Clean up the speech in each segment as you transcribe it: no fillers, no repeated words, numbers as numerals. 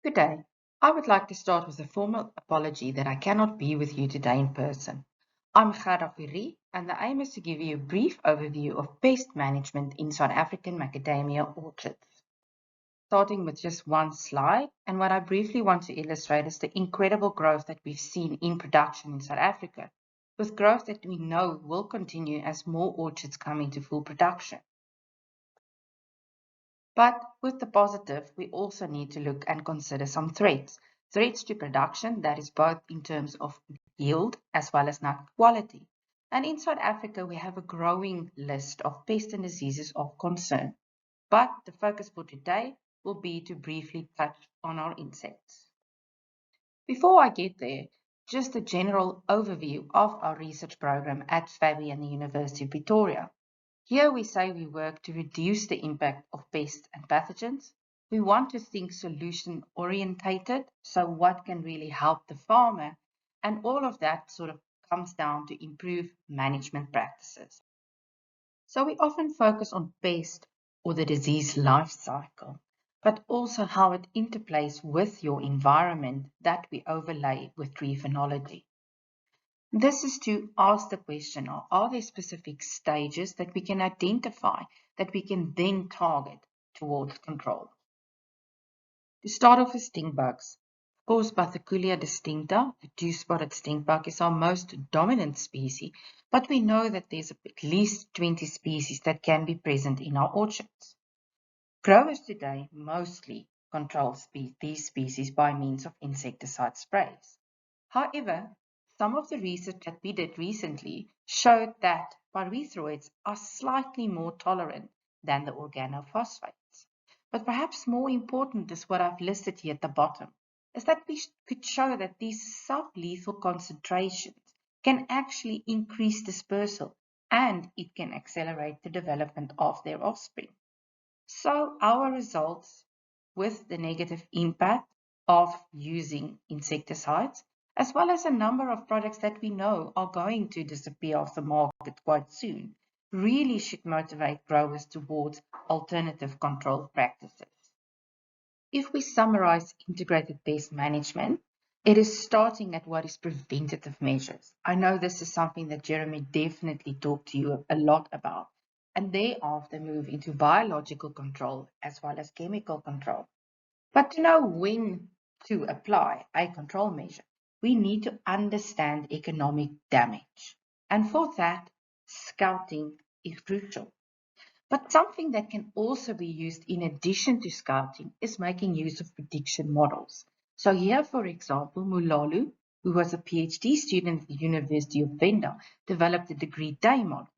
Good day. I would like to start with a formal apology that I cannot be with you today in person. I'm Gerda Fourie, and the aim is to give you a brief overview of pest management in South African macadamia orchards. Starting with just one slide, and what I briefly want to illustrate is the incredible growth that we've seen in production in South Africa, with growth that we know will continue as more orchards come into full production. But with the positive, we also need to look and consider some threats. Threats to production, that is both in terms of yield as well as nut quality. And in South Africa, we have a growing list of pests and diseases of concern. But the focus for today will be to briefly touch on our insects. Before I get there, just a general overview of our research program at FABI and the University of Pretoria. Here we say we work to reduce the impact of pests and pathogens. We want to think solution orientated, so what can really help the farmer, and all of that sort of comes down to improve management practices. So we often focus on pest or the disease life cycle, but also how it interplays with your environment that we overlay with tree phenology. This is to ask the question, are there specific stages that we can identify that we can then target towards control? To start off with stink bugs. Of course, Bathyculia distincta, the two-spotted stink bug, is our most dominant species, but we know that there's at least 20 species that can be present in our orchards. Growers today mostly control these species by means of insecticide sprays. However, some of the research that we did recently showed that pyrethroids are slightly more tolerant than the organophosphates. But perhaps more important is what I've listed here at the bottom, is that we could show that these sub-lethal concentrations can actually increase dispersal and it can accelerate the development of their offspring. So our results with the negative impact of using insecticides, as well as a number of products that we know are going to disappear off the market quite soon, really should motivate growers towards alternative control practices. If we summarize integrated pest management, it is starting at what is preventative measures. I know this is something that Jeremy definitely talked to you a lot about, and thereafter move into biological control as well as chemical control. But to know when to apply a control measure, we need to understand economic damage. And for that, scouting is crucial. But something that can also be used in addition to scouting is making use of prediction models. So here, for example, Mulalu, who was a PhD student at the University of Venda, developed a degree day model.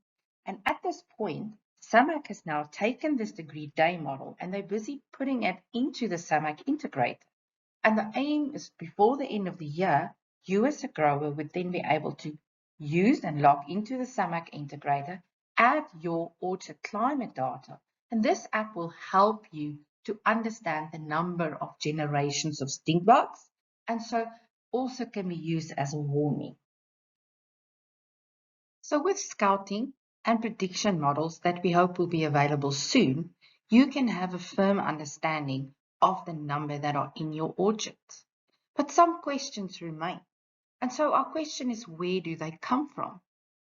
And at this point, SAMAC has now taken this degree day model and they're busy putting it into the SAMAC integrator. And the aim is before the end of the year, you as a grower would then be able to use and log into the SAMAC integrator, add your orchard climate data, and this app will help you to understand the number of generations of stink bugs, and so also can be used as a warning. So with scouting and prediction models that we hope will be available soon, you can have a firm understanding of the number that are in your orchards. But some questions remain. And so our question is, where do they come from?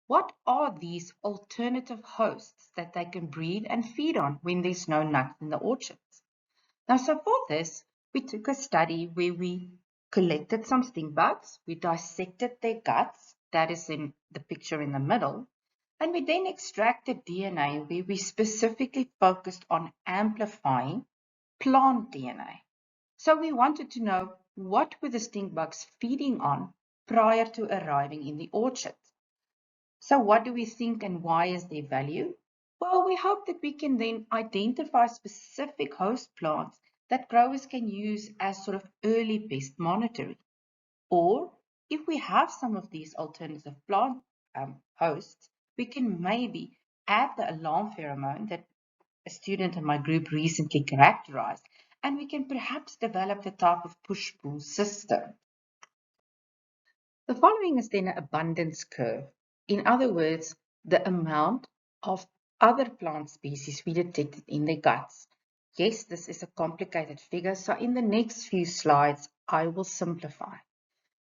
What are these alternative hosts that they can breed and feed on when there's no nuts in the orchards? Now, so for this, we took a study where we collected some stink bugs, we dissected their guts, that is in the picture in the middle, and we then extracted DNA where we specifically focused on amplifying plant DNA. So we wanted to know what were the stink bugs feeding on prior to arriving in the orchard. So what do we think and why is their value? Well, we hope that we can then identify specific host plants that growers can use as sort of early pest monitoring. Or if we have some of these alternative plant hosts, we can maybe add the alarm pheromone that a student in my group recently characterized, and we can perhaps develop the type of push-pull system. The following is then an abundance curve. In other words, the amount of other plant species we detected in their guts. Yes, this is a complicated figure, so in the next few slides, I will simplify.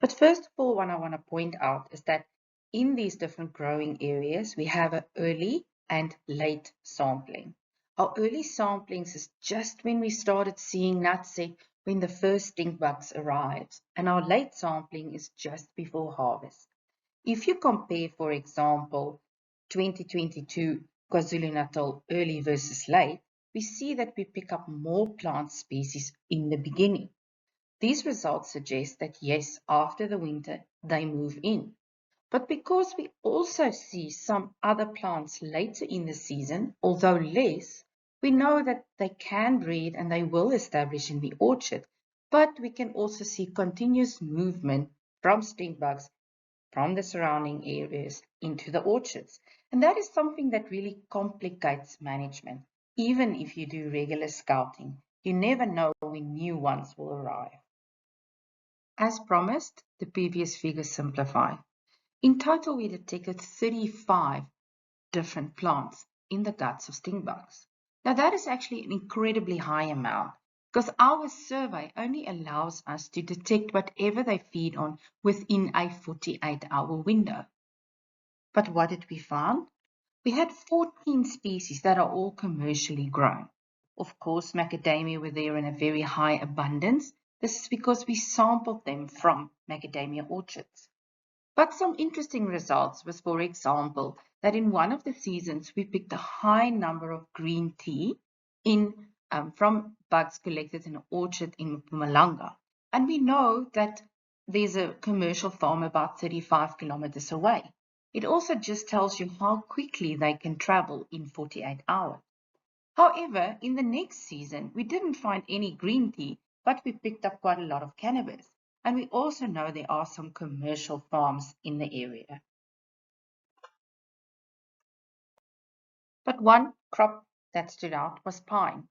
But first of all, what I want to point out is that in these different growing areas, we have an early and late sampling. Our early samplings is just when we started seeing nutsack, when the first stink bugs arrived, and our late sampling is just before harvest. If you compare, for example, 2022 KwaZulu-Natal early versus late, we see that we pick up more plant species in the beginning. These results suggest that yes, after the winter, they move in. But because we also see some other plants later in the season, although less, we know that they can breed and they will establish in the orchard. But we can also see continuous movement from stink bugs from the surrounding areas into the orchards. And that is something that really complicates management. Even if you do regular scouting, you never know when new ones will arrive. As promised, the previous figures simplify. In total, we detected 35 different plants in the guts of stink bugs. Now that is actually an incredibly high amount because our survey only allows us to detect whatever they feed on within a 48-hour window. But what did we find? We had 14 species that are all commercially grown. Of course, macadamia were there in a very high abundance. This is because we sampled them from macadamia orchards. But some interesting results was, for example, that in one of the seasons we picked a high number of green tea from bugs collected in an orchard in Mpumalanga. And we know that there's a commercial farm about 35 kilometers away. It also just tells you how quickly they can travel in 48 hours. However, in the next season, we didn't find any green tea, but we picked up quite a lot of cannabis. And we also know there are some commercial farms in the area. But one crop that stood out was pine.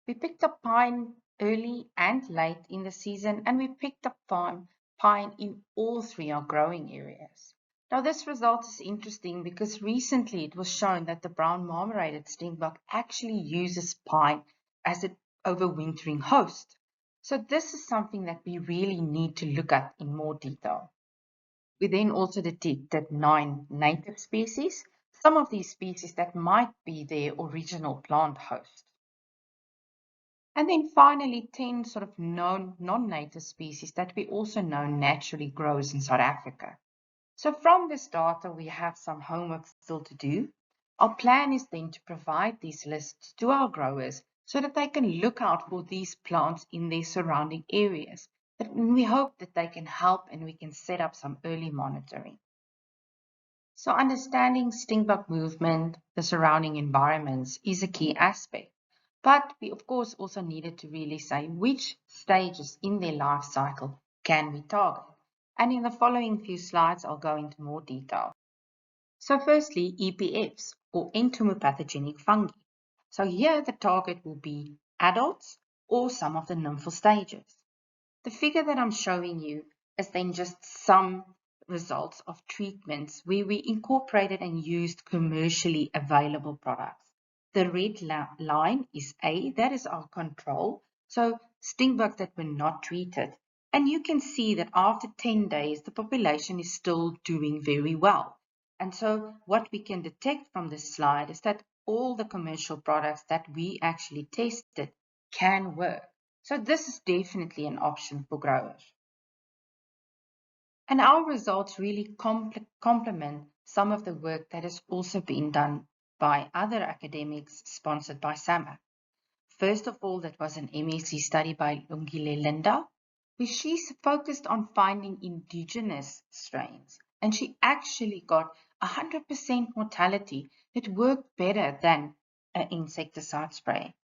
We picked up pine early and late in the season, and we picked up pine in all three our growing areas. Now this result is interesting because recently it was shown that the brown marmorated stinkbug actually uses pine as an overwintering host. So this is something that we really need to look at in more detail. We then also detected 9 native species, some of these species that might be their original plant host. And then finally, 10 sort of known non-native species that we also know naturally grows in South Africa. So from this data, we have some homework still to do. Our plan is then to provide these lists to our growers so that they can look out for these plants in their surrounding areas. And we hope that they can help and we can set up some early monitoring. So understanding stinkbug movement, the surrounding environments is a key aspect. But we of course also needed to really say which stages in their life cycle can we target. And in the following few slides, I'll go into more detail. So firstly, EPFs or entomopathogenic fungi. So here the target will be adults or some of the nymphal stages. The figure that I'm showing you is then just some results of treatments where we incorporated and used commercially available products. The red line is A, that is our control, so stink bugs that were not treated. And you can see that after 10 days, the population is still doing very well. And so what we can detect from this slide is that all the commercial products that we actually tested can work. So this is definitely an option for growers. And our results really complement some of the work that has also been done by other academics sponsored by SAMAC. First of all, that was an MSc study by Lungile Linda, where she focused on finding indigenous strains. And she actually got 100% mortality. It worked better than an insecticide spray.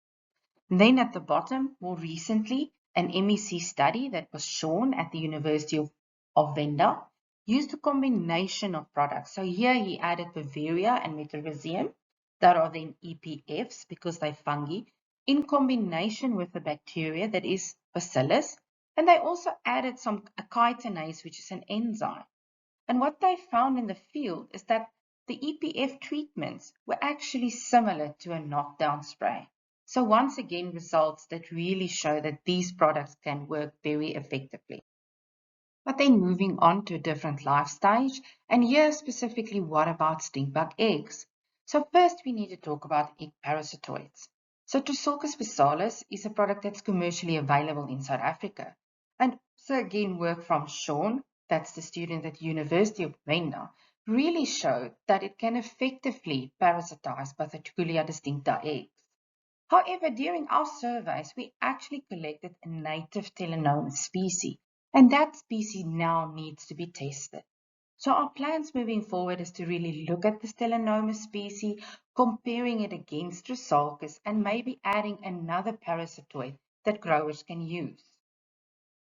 Then at the bottom, more recently, an MEC study that was shown at the University of Venda used a combination of products. So here he added Bavaria and Metrorhizium that are then EPFs because they're fungi in combination with the bacteria that is Bacillus. And they also added some chitinase, which is an enzyme. And what they found in the field is that the EPF treatments were actually similar to a knockdown spray. So once again, results that really show that these products can work very effectively. But then moving on to a different life stage, and here specifically, what about stink bug eggs? So first we need to talk about egg parasitoids. So Toxococcus specialis is a product that's commercially available in South Africa. And so again, work from Sean, that's the student at University of Pretoria, really showed that it can effectively parasitize Bathyculia distincta eggs. However, during our surveys, we actually collected a native telenoma species, and that species now needs to be tested. So our plans moving forward is to really look at the telenoma species, comparing it against Drosarchus, and maybe adding another parasitoid that growers can use.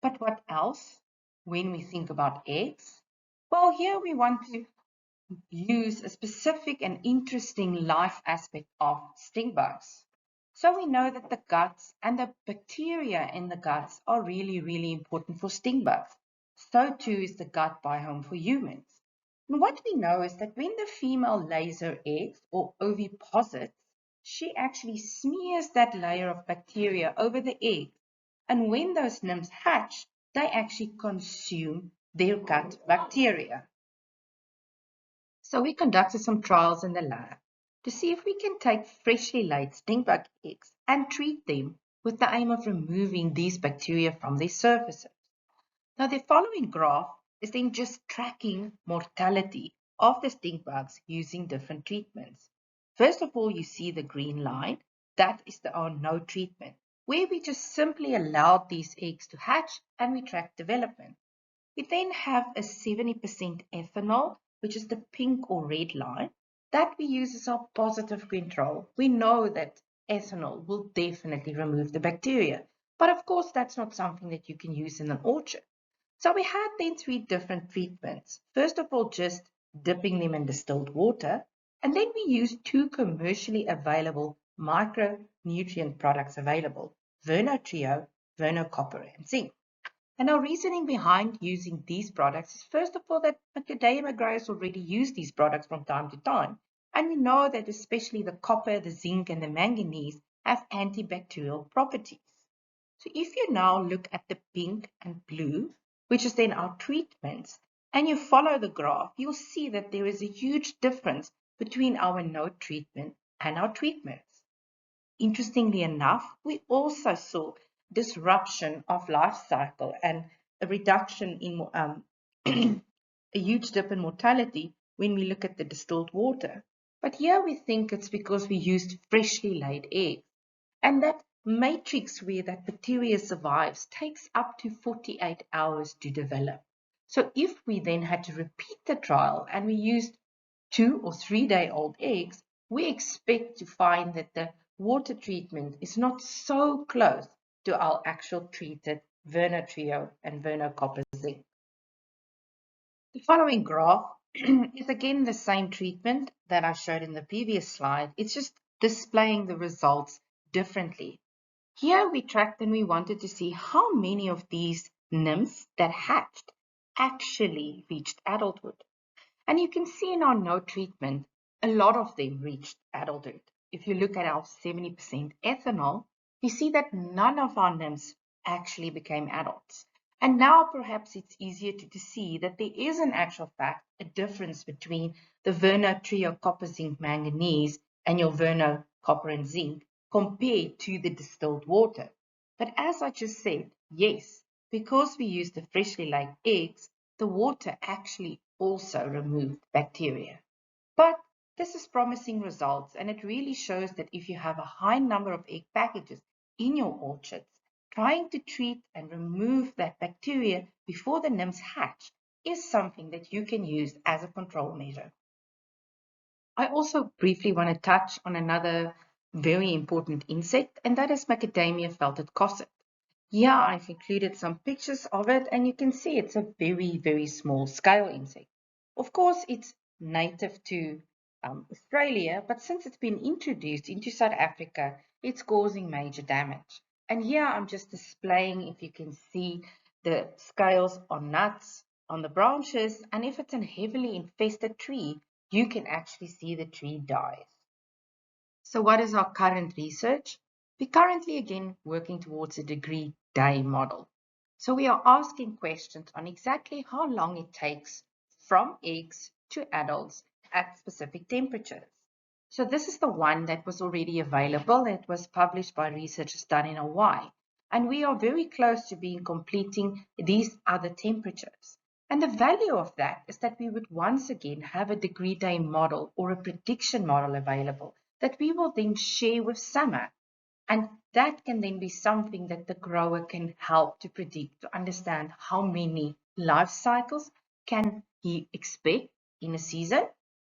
But what else when we think about eggs? Well, here we want to use a specific and interesting life aspect of stink bugs. So we know that the guts and the bacteria in the guts are really, really important for stink bugs. So too is the gut biome for humans. And what we know is that when the female lays her eggs or oviposits, she actually smears that layer of bacteria over the egg. And when those nymphs hatch, they actually consume their gut bacteria. So we conducted some trials in the lab to see if we can take freshly laid stink bug eggs and treat them with the aim of removing these bacteria from their surfaces. Now the following graph is then just tracking mortality of the stink bugs using different treatments. First of all, you see the green line, that is our no treatment, where we just simply allowed these eggs to hatch and we track development. We then have a 70% ethanol, which is the pink or red line, that we use as our positive control. We know that ethanol will definitely remove the bacteria, but of course that's not something that you can use in an orchard. So we had then three different treatments. First of all, just dipping them in distilled water, and then we used two commercially available micronutrient products available, Verno Trio, Verno Copper, and Zinc. And our reasoning behind using these products is first of all that macadamia growers already use these products from time to time. And we know that especially the copper, the zinc, and the manganese have antibacterial properties. So if you now look at the pink and blue, which is then our treatments, and you follow the graph, you'll see that there is a huge difference between our no treatment and our treatments. Interestingly enough, we also saw disruption of life cycle and a reduction in a huge dip in mortality when we look at the distilled water. But here we think it's because we used freshly laid eggs. And that matrix where that bacteria survives takes up to 48 hours to develop. So if we then had to repeat the trial and we used 2 or 3 day old eggs, we expect to find that the water treatment is not so close to our actual treated Verno Trio and Verno Copper Zinc. The following graph is again the same treatment that I showed in the previous slide. It's just displaying the results differently. Here we tracked and we wanted to see how many of these nymphs that hatched actually reached adulthood. And you can see in our no treatment, a lot of them reached adulthood. If you look at our 70% ethanol, you see that none of our nymphs actually became adults. And now perhaps it's easier to see that there is in actual fact a difference between the Verno Trio copper zinc manganese and your Verno copper and zinc compared to the distilled water. But as I just said, yes, because we use the freshly laid eggs, the water actually also removed bacteria. But this is promising results, and it really shows that if you have a high number of egg packages in your orchards, trying to treat and remove that bacteria before the nymphs hatch is something that you can use as a control measure. I also briefly want to touch on another very important insect, and that is Macadamia felted cosset. Yeah, I've included some pictures of it, and you can see it's a very, very small scale insect. Of course, it's native to Australia, but since it's been introduced into South Africa, it's causing major damage. And here I'm just displaying, if you can see, the scales on nuts, on the branches, and if it's a heavily infested tree, you can actually see the tree dies. So what is our current research? We're currently again working towards a degree day model. So we are asking questions on exactly how long it takes from eggs to adults at specific temperatures. So this is the one that was already available. It was published by researchers done in Hawaii. And we are very close to being completing these other temperatures. And the value of that is that we would once again have a degree day model or a prediction model available that we will then share with SAMAC. And that can then be something that the grower can help to predict, to understand how many life cycles can he expect in a season.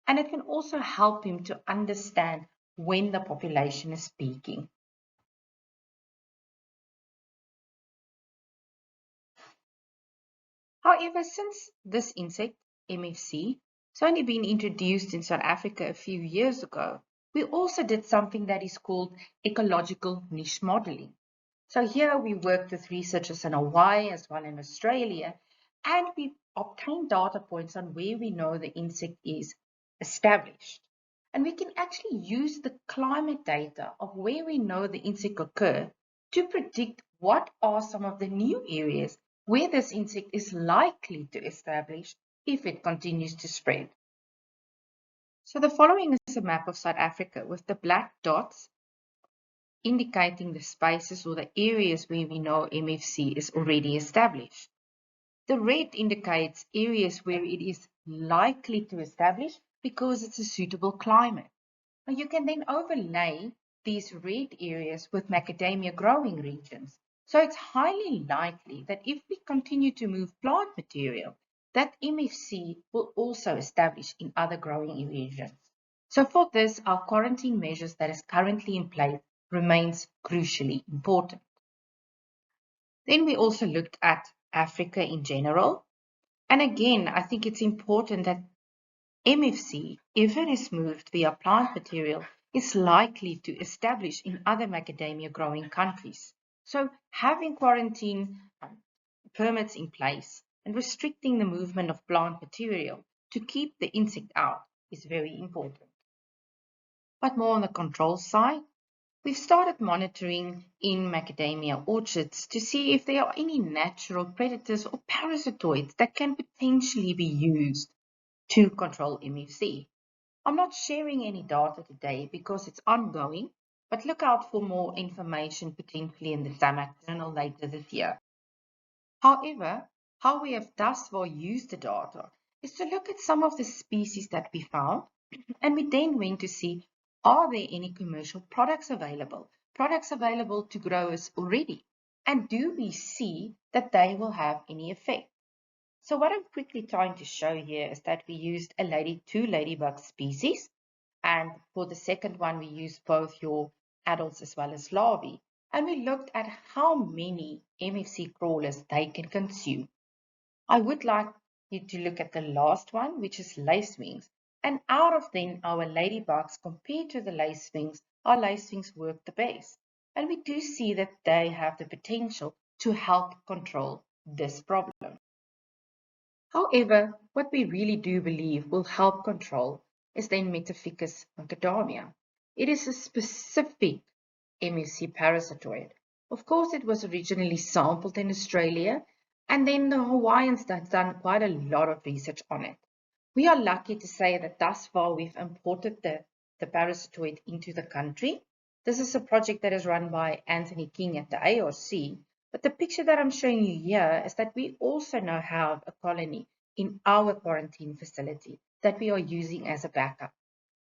And it can also help him to understand when the population is peaking. However, since this insect, MFC, has only been introduced in South Africa a few years ago, we also did something that is called ecological niche modeling. So here we worked with researchers in Hawaii as well in Australia, and we obtained data points on where we know the insect is established. And we can actually use the climate data of where we know the insect occur to predict what are some of the new areas where this insect is likely to establish if it continues to spread. So the following is a map of South Africa with the black dots indicating the spaces or the areas where we know MFC is already established. The red indicates areas where it is likely to establish because it's a suitable climate. Now you can then overlay these red areas with macadamia growing regions. So it's highly likely that if we continue to move plant material, that MFC will also establish in other growing regions. So for this, our quarantine measures that is currently in place remains crucially important. Then we also looked at Africa in general. And again, I think it's important that MFC, if it is moved via plant material, is likely to establish in other macadamia growing countries. So having quarantine permits in place and restricting the movement of plant material to keep the insect out is very important. But more on the control side, we've started monitoring in macadamia orchards to see if there are any natural predators or parasitoids that can potentially be used to control MFC. I'm not sharing any data today because it's ongoing, but look out for more information potentially in the SAMAC journal later this year. However, how we have thus far used the data is to look at some of the species that we found, and we then went to see, are there any commercial products available to growers already, and do we see that they will have any effect? So what I'm quickly trying to show here is that we used two ladybug species, and for the second one we used both your adults as well as larvae, and we looked at how many MFC crawlers they can consume. I would like you to look at the last one, which is lacewings, and out of them our ladybugs compared to the lacewings, our lacewings work the best, and we do see that they have the potential to help control this problem. However, what we really do believe will help control is the Metaphicus macadamia. It is a specific MSC parasitoid. Of course, it was originally sampled in Australia, and then the Hawaiians have done quite a lot of research on it. We are lucky to say that thus far we've imported the parasitoid into the country. This is a project that is run by Anthony King at the ARC. But the picture that I'm showing you here is that we also now have a colony in our quarantine facility that we are using as a backup.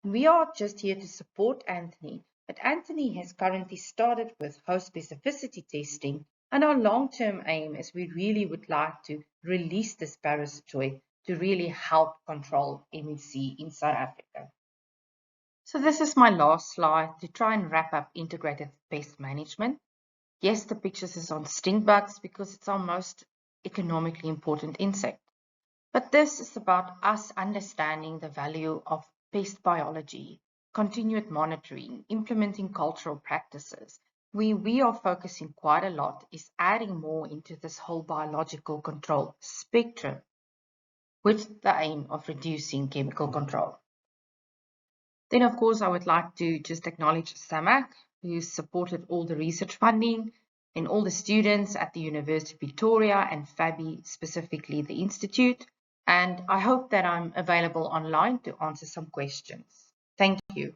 We are just here to support Anthony, but Anthony has currently started with host specificity testing, and our long-term aim is we really would like to release this parasitoid to really help control MSC in South Africa. So this is my last slide to try and wrap up integrated pest management. Yes, the pictures is on stink bugs because it's our most economically important insect. But this is about us understanding the value of pest biology, continued monitoring, implementing cultural practices. We are focusing quite a lot is adding more into this whole biological control spectrum with the aim of reducing chemical control. Then, of course, I would like to just acknowledge SAMAC who supported all the research funding, and all the students at the University of Pretoria and FABI, specifically the Institute. And I hope that I'm available online to answer some questions. Thank you.